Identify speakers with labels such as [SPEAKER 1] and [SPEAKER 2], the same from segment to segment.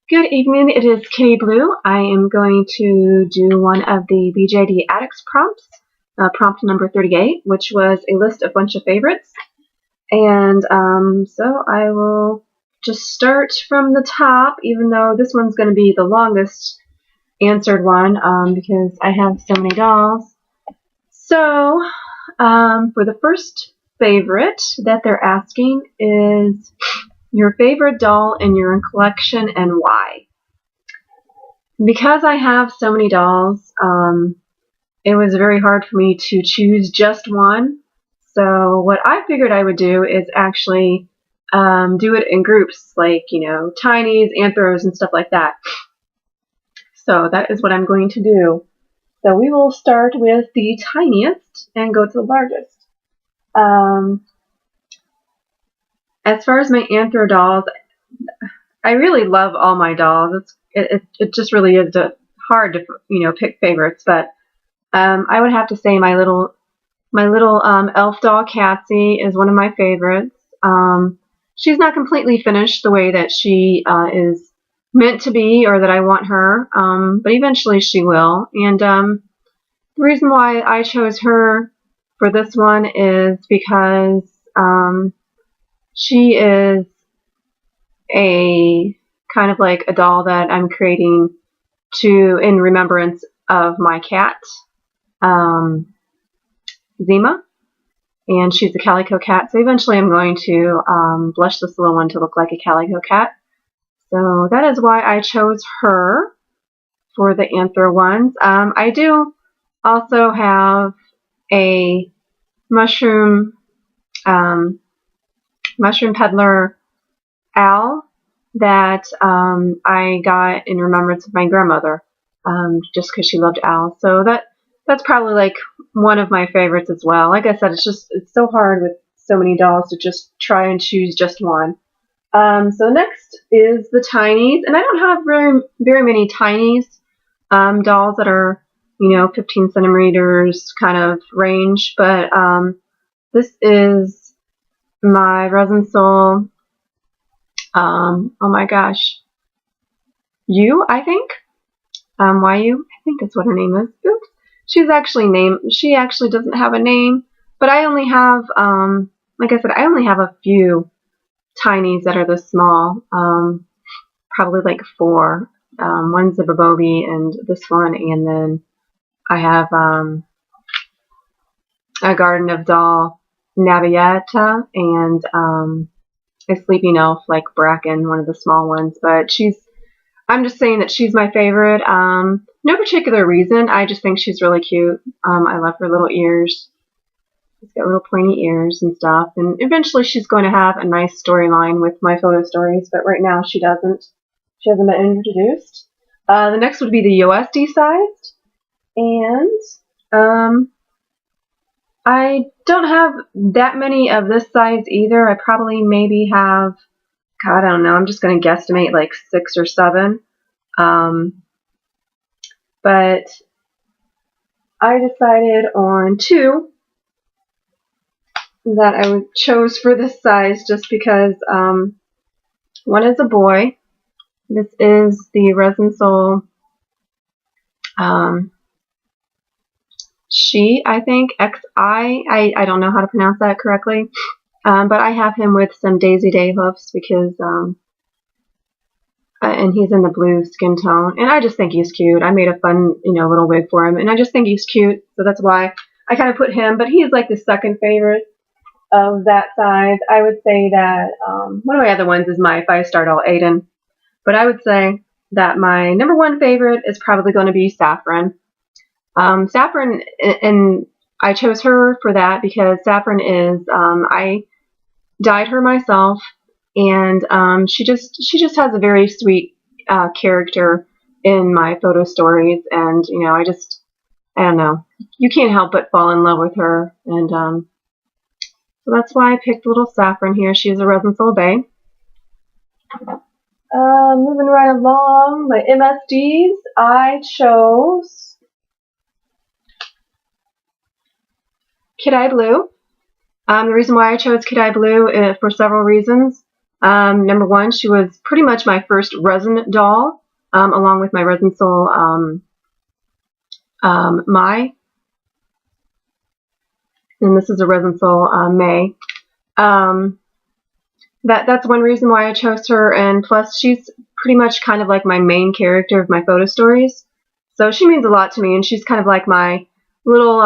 [SPEAKER 1] Good evening, it is Kitty Blue. I am going to do one of the BJD Addicts prompts, prompt number 38, which was a list of bunch of favorites. And so I will just start from the top, even though this one's going to be the longest answered one because I have so many dolls. So for the first favorite that they're asking is your favorite doll in your collection and why. Because I have so many dolls, it was very hard for me to choose just one. So what I figured I would do is actually do it in groups, like, tinies, anthros, and stuff like that. So that is what I'm going to do. So we will start with the tiniest and go to the largest. As far as my anthro dolls, I really love all my dolls. It just really is hard to pick favorites, but I would have to say my little elf doll Catsy is one of my favorites. She's not completely finished the way that she is meant to be, or that I want her, but eventually she will. And the reason why I chose her for this one is because she is a kind of like a doll that I'm creating in remembrance of my cat, Zima, and she's a calico cat. So eventually I'm going to blush this little one to look like a calico cat. So that is why I chose her for the anthro ones. I do also have a mushroom peddler owl that I got in remembrance of my grandmother, just because she loved owls. So that's probably like one of my favorites as well. Like I said, it's so hard with so many dolls to just try and choose just one. So next is the tinies, and I don't have very many tinies dolls that are 15 centimeters kind of range, but this is my Resin Soul. Oh my gosh, I think. YU, I think that's what her name is. Oops. She actually doesn't have a name, but I only have, like I said, I only have a few tinies that are this small, probably like 4. One's a Babobi and this one, and then I have a Garden of Doll Naviata and a Sleeping Elf like Bracken, one of the small ones, but I'm just saying that she's my favorite. No particular reason. I just think she's really cute. I love her little ears. She's got little pointy ears and stuff. And eventually she's going to have a nice storyline with my photo stories, but right now she doesn't. She hasn't been introduced. The next would be the USD sized. And I don't have that many of this size either. I probably maybe have, God, I don't know. I'm just going to guesstimate like 6 or 7. But I decided on 2 that I chose for this size just because one is a boy. This is the Resin Soul She, I think, XI. I don't know how to pronounce that correctly. But I have him with some Daisy Day hoofs because, and he's in the blue skin tone. And I just think he's cute. I made a fun, little wig for him. And I just think he's cute. So that's why I kind of put him. But he's like the second favorite of that size. I would say that one of my other ones is my 5-star doll, Aiden. But I would say that my number 1 favorite is probably going to be Saffron. Saffron, and I chose her for that because Saffron is, I dyed her myself, and she just has a very sweet character in my photo stories, and I don't know, you can't help but fall in love with her, and so that's why I picked little Saffron here. She's a Resin Soul Bae. Moving right along, my MSDs, I chose Kid Eye Blue. The reason why I chose Kid Eye Blue is for several reasons. Number one, she was pretty much my first resin doll, along with my Resin Soul Mai, and this is a Resin Soul May. That's one reason why I chose her, and plus she's pretty much kind of like my main character of my photo stories. So she means a lot to me, and she's kind of like my little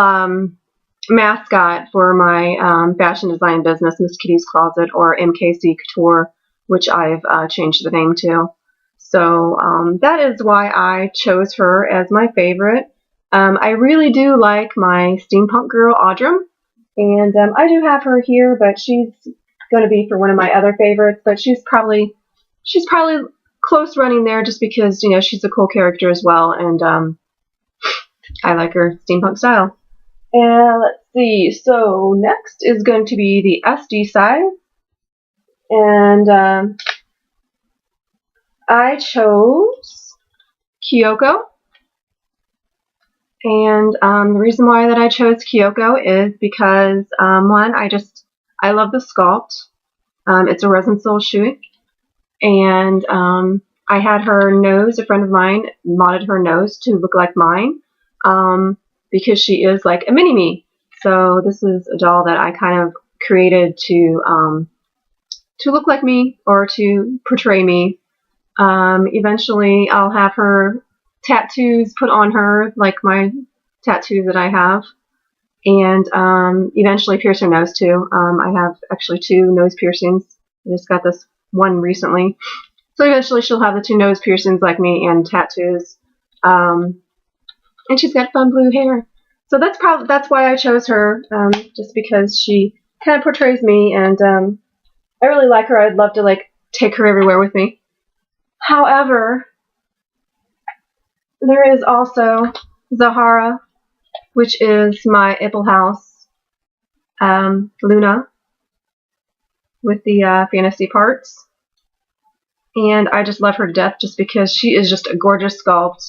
[SPEAKER 1] mascot for my fashion design business, Miss Kitty's Closet, or MKC Couture, which I've changed the name to. So that is why I chose her as my favorite. I really do like my steampunk girl, Audrum, and I do have her here, but she's going to be for one of my other favorites. But she's probably close running there, just because she's a cool character as well, and I like her steampunk style. And let's see, so next is going to be the SD side, and I chose Kyoko. And the reason why that I chose Kyoko is because one, I love the sculpt. It's a Resin Soul shoe, and I had her nose. A friend of mine modded her nose to look like mine, because she is like a mini-me. So this is a doll that I kind of created to look like me, or to portray me. Eventually, I'll have her tattoos put on her, like my tattoos that I have, and eventually pierce her nose too. I have actually 2 nose piercings. I just got this one recently, so eventually she'll have the 2 nose piercings like me, and tattoos. And she's got fun blue hair, so that's why I chose her, just because she kind of portrays me, and I really like her. I'd love to like take her everywhere with me. However, there is also Zahara, which is my Ipple House Luna with the fantasy parts. And I just love her to death, just because she is just a gorgeous sculpt.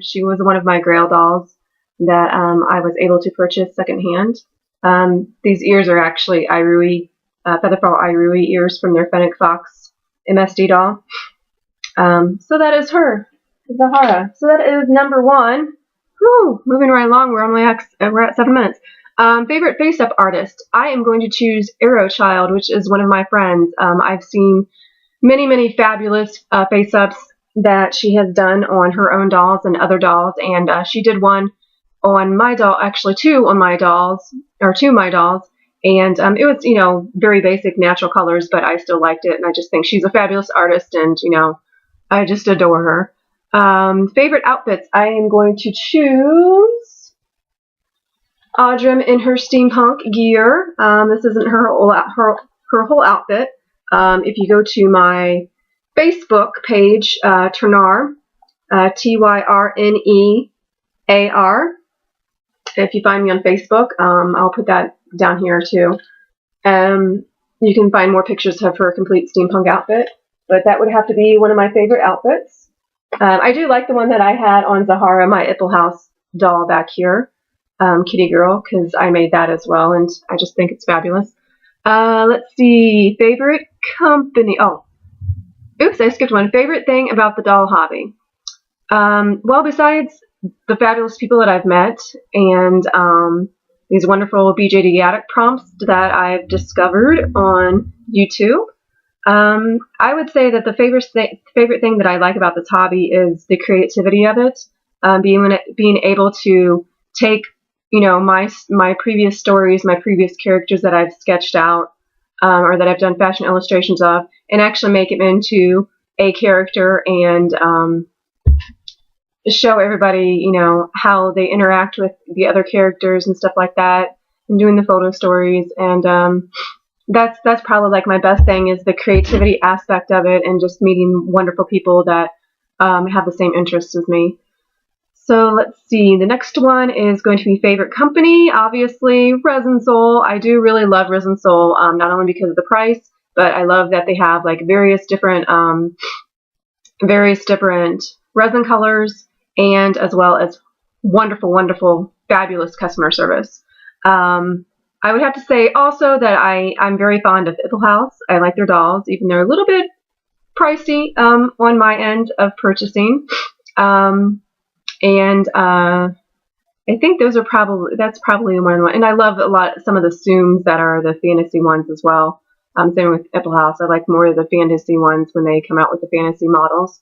[SPEAKER 1] She was one of my Grail dolls that I was able to purchase secondhand. These ears are actually Irui, Featherfall Irui ears from their Fennec Fox MSD doll. So that is her, Zahara. So that is number 1. Whew, moving right along, we're at 7 minutes. Favorite face-up artist. I am going to choose Arrowchild, which is one of my friends. I've seen many fabulous face-ups that she has done on her own dolls and other dolls, and she did one on my doll, actually 2 on my dolls, or 2 my dolls, and it was, very basic natural colors, but I still liked it, and I just think she's a fabulous artist, and, I just adore her. Favorite outfits. I am going to choose Audrum in her steampunk gear. This isn't her whole outfit. If you go to my Facebook page, Tyrnear, Tyrnear. If you find me on Facebook, I'll put that down here too. You can find more pictures of her complete steampunk outfit, but that would have to be one of my favorite outfits. I do like the one that I had on Zahara, my Ipple House doll back here, Kitty Girl, because I made that as well, and I just think it's fabulous. Let's see, favorite company. Oh, oops, I skipped one. Favorite thing about the doll hobby. Well, besides the fabulous people that I've met, and these wonderful BJD Addict prompts that I've discovered on YouTube, I would say that the favorite thing that I like about this hobby is the creativity of it. Being able to take, my previous stories, my previous characters that I've sketched out, or that I've done fashion illustrations of, and actually make them into a character, and show everybody, how they interact with the other characters and stuff like that, and doing the photo stories. And that's probably like my best thing, is the creativity aspect of it, and just meeting wonderful people that have the same interests as me. So let's see, the next one is going to be favorite company. Obviously, Resin Soul. I do really love Resin Soul, not only because of the price, but I love that they have like various different resin colors, and as well as wonderful, fabulous customer service. I would have to say also that I'm very fond of Ipple House. I like their dolls, even though they're a little bit pricey on my end of purchasing. And I think that's probably one of the, and I love some of the Zooms that are the fantasy ones as well. Same with Ipple House. I like more of the fantasy ones when they come out with the fantasy models.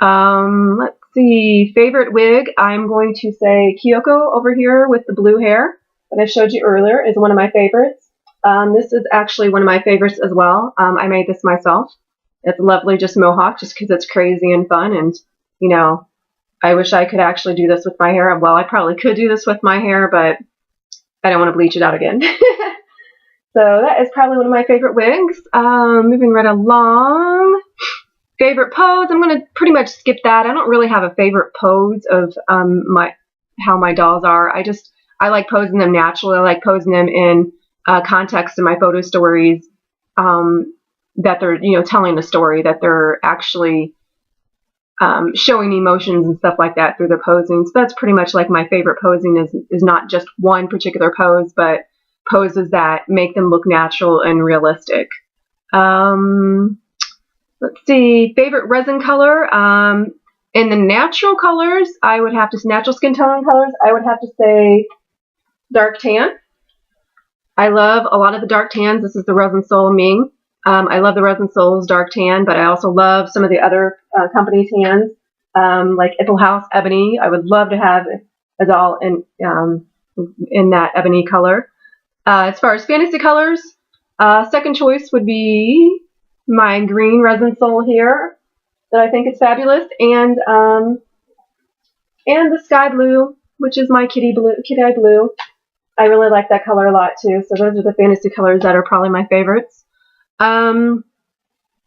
[SPEAKER 1] Let's see, favorite wig. I'm going to say Kyoko over here with the blue hair that I showed you earlier is one of my favorites. This is actually one of my favorites as well. I made this myself. It's lovely, just mohawk, just because it's crazy and fun, and you know, I wish I could actually do this with my hair. Well, I probably could do this with my hair, but I don't want to bleach it out again. So that is probably one of my favorite wigs. Moving right along. Favorite pose, I'm going to pretty much skip that. I don't really have a favorite pose of how my dolls are. I like posing them naturally. I like posing them in context in my photo stories, that they're, telling the story, that they're actually showing emotions and stuff like that through their posing. So that's pretty much like my favorite posing is not just one particular pose, but poses that make them look natural and realistic. Let's see, favorite resin color. In the natural colors, natural skin tone colors, I would have to say dark tan. I love a lot of the dark tans. This is the Resin Soul Ming. I love the Resin Soul's dark tan, but I also love some of the other company tans, like Ipple House Ebony. I would love to have a doll in that ebony color. As far as fantasy colors, second choice would be my green Resin Soul here that I think is fabulous, and the sky blue, which is my kitty eye blue. I really like that color a lot too. So those are the fantasy colors that are probably my favorites.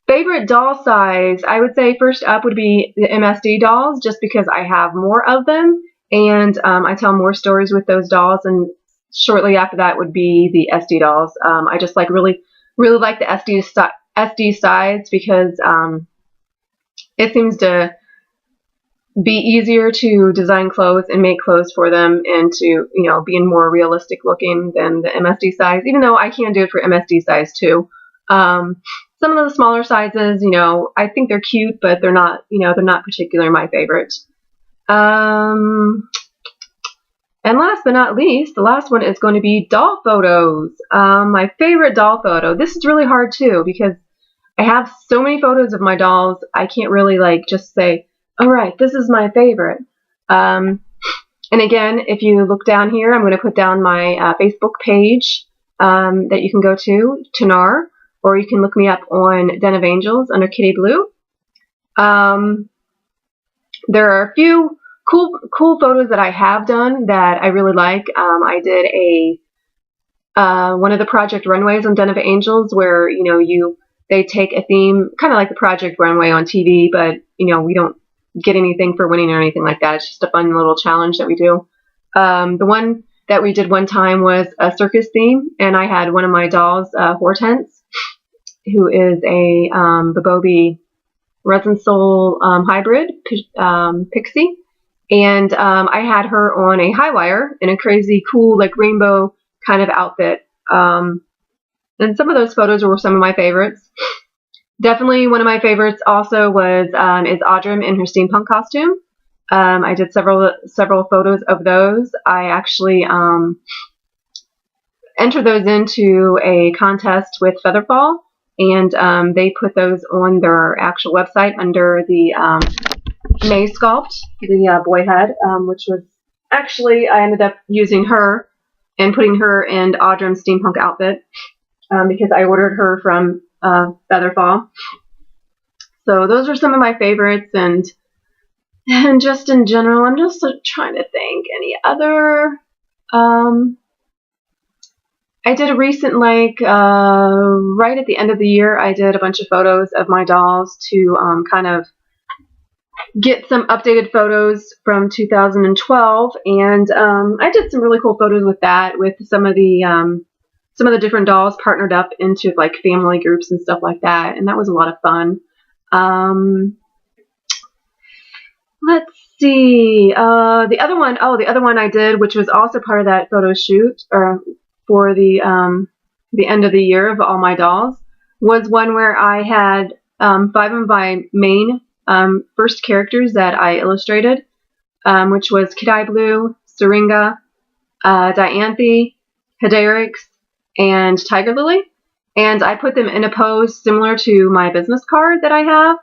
[SPEAKER 1] Favorite doll size, I would say first up would be the MSD dolls, just because I have more of them, and I tell more stories with those dolls. And shortly after that would be the SD dolls. I just really like the SD size because it seems to be easier to design clothes and make clothes for them, and to being more realistic looking than the MSD size, even though I can do it for MSD size too. Some of the smaller sizes, I think they're cute, but they're not particularly my favorite. And last but not least, the last one is going to be doll photos. My favorite doll photo. This is really hard too, because I have so many photos of my dolls. I can't really just say, all right, this is my favorite. And again, if you look down here, I'm going to put down my Facebook page that you can go to, Tanar, or you can look me up on Den of Angels under Kitty Blue. There are a few cool photos that I have done that I really like. I did one of the Project Runways on Den of Angels, where they take a theme, kind of like the Project Runway on TV, but we don't get anything for winning or anything like that. It's just a fun little challenge that we do. The one that we did one time was a circus theme, and I had one of my dolls, Hortense, who is a Babobi Resin Soul hybrid pixie, and I had her on a high wire in a crazy cool rainbow kind of outfit. And some of those photos were some of my favorites. Definitely one of my favorites also is Audrum in her steampunk costume. I did several photos of those. I actually entered those into a contest with Featherfall, and they put those on their actual website under the May Sculpt, the boy head, which was actually, I ended up using her and putting her in Audrum's steampunk outfit because I ordered her from Featherfall. So those are some of my favorites, and just in general, I'm just trying to think any other. I did a recent, right at the end of the year, I did a bunch of photos of my dolls to kind of get some updated photos from 2012, and I did some really cool photos with that, with some of the different dolls partnered up into family groups and stuff like that, and that was a lot of fun. Let's see, the other one I did, which was also part of that photo shoot, or for the end of the year of all my dolls was one where I had 5 of my main first characters that I illustrated, which was Kid Eye Blue, Syringa, Dianthe, Hiderix, and Tiger Lily. And I put them in a pose similar to my business card that I have.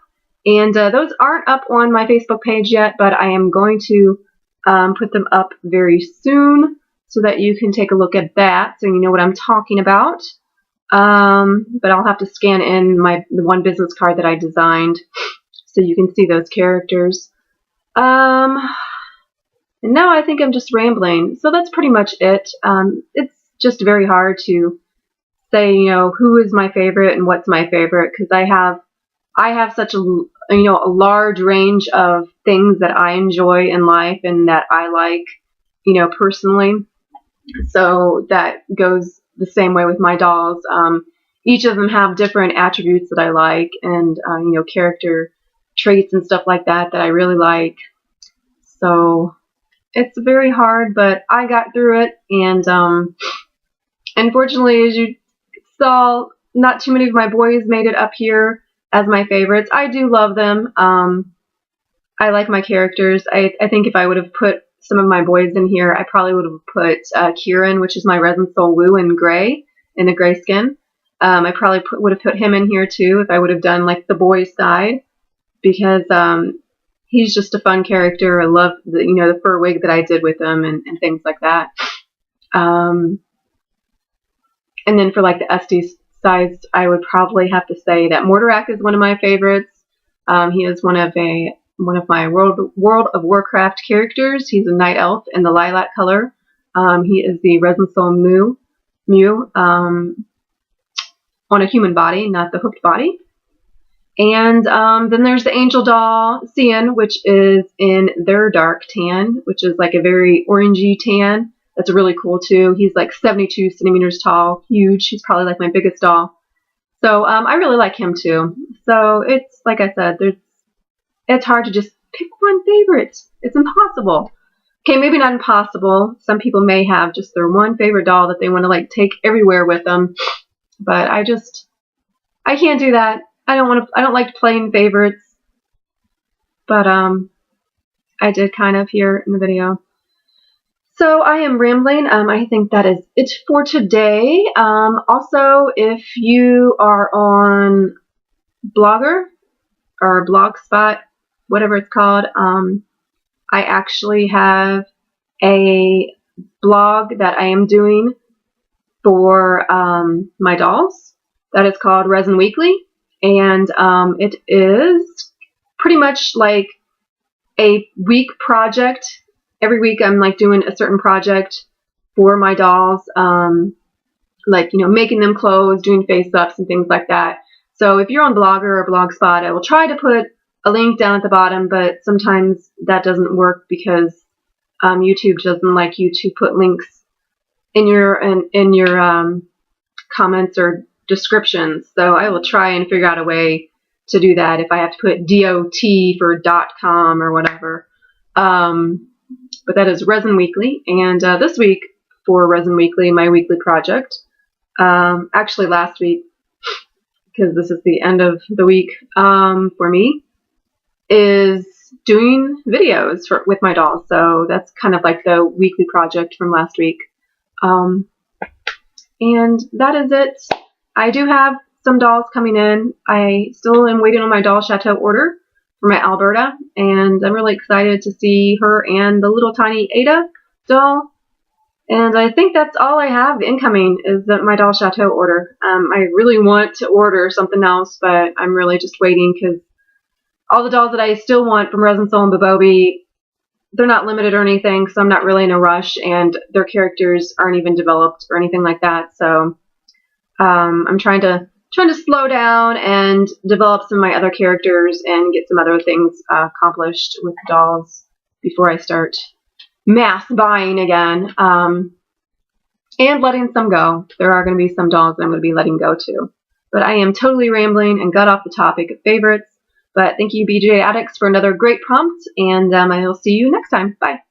[SPEAKER 1] And those aren't up on my Facebook page yet, but I am going to put them up very soon so that you can take a look at that so you know what I'm talking about. But I'll have to scan in the one business card that I designed so you can see those characters. And now I think I'm just rambling. So that's pretty much it. It's just very hard to say, who is my favorite and what's my favorite, because I have such a large range of things that I enjoy in life and that I like, personally. So that goes the same way with my dolls. Each of them have different attributes that I like, and character traits and stuff like that I really like. So it's very hard, but I got through it, and unfortunately, as you saw, not too many of my boys made it up here as my favorites. I do love them. I like my characters. I think if I would have put some of my boys in here, I probably would have put Kieran, which is my Resin Soul Woo in gray, in the gray skin. I probably would have put him in here too if I would have done like the boys side, because he's just a fun character. I love the fur wig that I did with him and things like that. And then for like the SD sides, I would probably have to say that Mortarak is one of my favorites. He is one of my World of Warcraft characters. He's a night elf in the lilac color. He is the Resin Soul Mew on a human body, not the hooked body. And then there's the Angel Doll Cian, which is in their dark tan, which is like a very orangey tan. That's really cool too. He's like 72 centimeters tall, huge. He's probably like my biggest doll. So I really like him too. So it's like I said, it's hard to just pick one favorite. It's impossible. Okay, maybe not impossible. Some people may have just their one favorite doll that they want to like take everywhere with them. But I can't do that. I don't like playing favorites. But I did kind of here in the video. So I am rambling. I think that is it for today. Also, if you are on Blogger or Blogspot, whatever it's called, I actually have a blog that I am doing for my dolls that is called Resin Weekly, and it is pretty much like a week project. Every week I'm like doing a certain project for my dolls, like making them clothes, doing face-ups and things like that. So if you're on Blogger or Blogspot, I will try to put a link down at the bottom, but sometimes that doesn't work because YouTube doesn't like you to put links in your comments or descriptions. So I will try and figure out a way to do that if I have to put DOT for .com or whatever. But that is Resin Weekly, and this week for Resin Weekly, my weekly project, actually last week, because this is the end of the week for me, is doing videos with my dolls. So that's kind of like the weekly project from last week. And that is it. I do have some dolls coming in. I still am waiting on my Doll Chateau order for my Alberta, and I'm really excited to see her and the little tiny Ada doll. And I think that's all I have incoming is my Doll Chateau order. I really want to order something else, but I'm really just waiting because all the dolls that I still want from Resin Soul and Bobobi, they're not limited or anything, so I'm not really in a rush, and their characters aren't even developed or anything like that. So I'm trying to slow down and develop some of my other characters and get some other things accomplished with dolls before I start mass buying again, and letting some go. There are going to be some dolls that I'm going to be letting go too. But I am totally rambling and got off the topic of favorites. But thank you, BJD Addicts, for another great prompt, and I will see you next time. Bye.